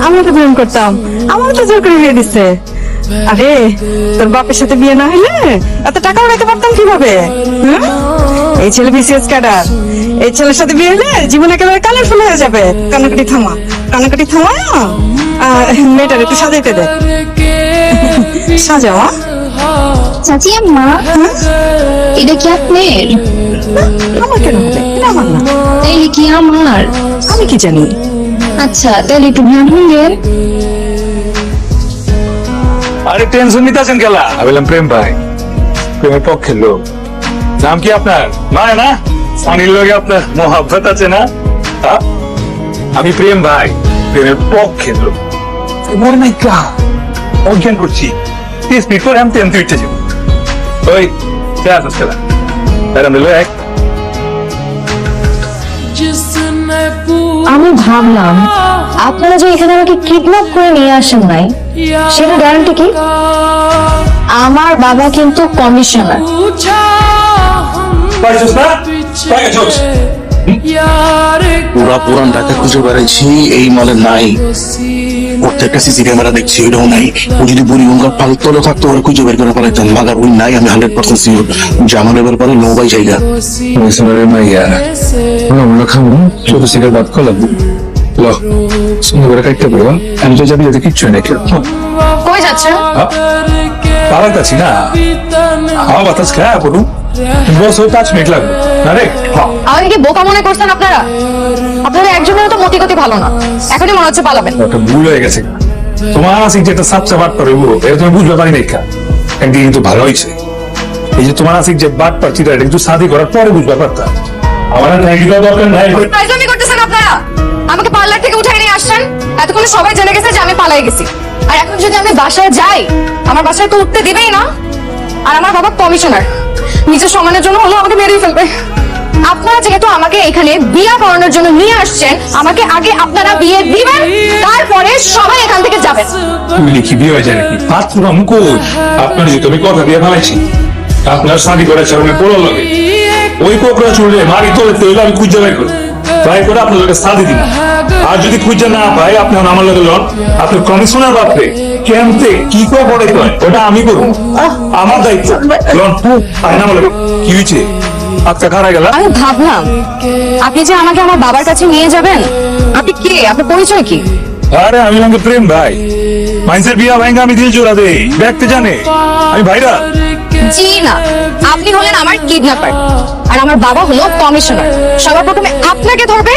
আমি তো প্রেম করতাম, আমার তো জোর করে বিয়ে দিচ্ছে। আরে তোর বাপের সাথে বিয়ে না হলে এত টাকা উড়াইতে পারতাম কিভাবে? এই ছেলে বিসিএস ক্যাডার, এই ছেলের সাথে বিয়ে হলে জীবন একেবারে কালারফুল হয়ে যাবে। কানাকাটি থামা, কানাকাটি থামা, মেয়েটার একটু সাজাইতে দে। সাজাও। চাচি আম্মা, এটা কি আপনার? আমার কেন হবে? এটা আমার না। তাইলে কি আমার? আমি কি জানি? আচ্ছা তাহলে একটু ধ্যান হলেন। আরে টেনশন নিতে আছেন কেলা? আমি বললাম প্রেম ভাই, প্রেমের পক্ষের লোক। নাম কি আপনার? মানে না অনিল লোকে আপনার মহাব্বত আছে না? আমি প্রেম ভাই, প্রেমের পক্ষের লোক। মনে নাই কা অজ্ঞান করছি, 30 মিনিট পরে আমি তেমন উঠতে যাবো। ওই চা আসস কেলা? তারা মিলো এক। আমি ভাবলাম আপনারা যে এখানে আমাকে কিডন্যাপ করে নিয়ে আসেন নাই, সেটা গ্যারান্টি কি? আমার বাবা কিন্তু কমিশনার। পারিস না? পাইকে চোখ। পুরা পুরান ঢাকা খুঁজে বেড়াইছি, এই মালে নাই। প্রত্যেকটা সিসি ক্যামেরা দেখছি, এটাও নাই। ও যদি বুড়ি গঙ্গার পালের তলে থাকতো, ওরা খুঁজে বের করে পালাইতাম। মাগার ওই নাই, আমি 100% সিওর। জামালের ব্যাপারে নবাই জায়গা মাইয়া আমরা খাবো ছোট সিগারেট বাদ করলাম। ল সুন্দর করে কাটতে পারবো। আমি তো যাবি যাতে কিচ্ছু নাকি কই যাচ্ছেন? পালার কাছি না, হাওয়া বাতাস খায় পড়ুন। বস ওই 5 মিনিট লাগবে না রে। আমাকে কি বোকা মনে করছেন আপনারা? আপনারা একজনের তো মতিগতি ভালো না, এখনই মনে হচ্ছে পালাবেন। একটা ভুল হয়ে গেছে। তোমার আছে যে একটা সাপচা বাট পারে, এটা তুমি বুঝতে পারি না। একদিন কিন্তু ভালো হয়েছে, এই যে তোমার আছে যে বাট পাচ্ছি, এটা কিন্তু শাদি করার পরে বুঝতে পারতাম। আমার দরকার নাই। ফাইজলামি করতেছেন আপনারা। আমাকে পার্লার থেকে উঠাই নিয়ে আসছেন, এতক্ষণে সবাই জেনে গেছে যে আমি পালাই গেছি। আর এখন যদি আমি বাসায় যাই, আমার বাসায় তো উঠতে দিবেই না। আর আমার বাবা কমিশনার, নিজের সম্মানের জন্য হলো আমাকে মেরেই ফেলবে। আপনারা যেহেতু আমাকে এখানে বিয়ে করানোর জন্য নিয়ে আসছেন, আমাকে আগে আপনারা বিয়ে দিবেন, তারপরে সবাই এখান থেকে যাবেন। তুমি লিখি বিয়ে হয়ে যায় নাকি? পাত্রা মুকুল আপনার যে তুমি কথা দিয়ে ফেলাইছি, আপনার শাদি করার চারণে পোড়া লাগে। ওই কোকড়া চুড়লে মারি তোলে তৈলে আমি খুঁজে বাই করি, বাই করে আপনাদেরকে শাদি দিন। আর যদি খুঁজে না পাই, আপনি আমার লাগে লন। আপনি কমিশনার বাপরে কেমতে কি করে পড়াইতে হয় ওটা আমি করবো, আমার দায়িত্ব। লন আয়না বলে কি হয়েছে? আচ্ছা খারাপ গেল। আমি ভাবলাম আপনি যে আমাকে আমার বাবার কাছে নিয়ে যাবেন। আপনি কে? আপনার পরিচয় কি? আরে আমি আমাকে প্রেম ভাই, মাইন্সের বিয়া ভাইঙ্গা আমি দিল জোড়া দেই, দেখতে জানে আমি ভাইরা। জি না, আপনি হলেন আমার কিডন্যাপার, আর আমার বাবা হলো কমিশনার। সবার প্রথমে আপনাকে ধরবে,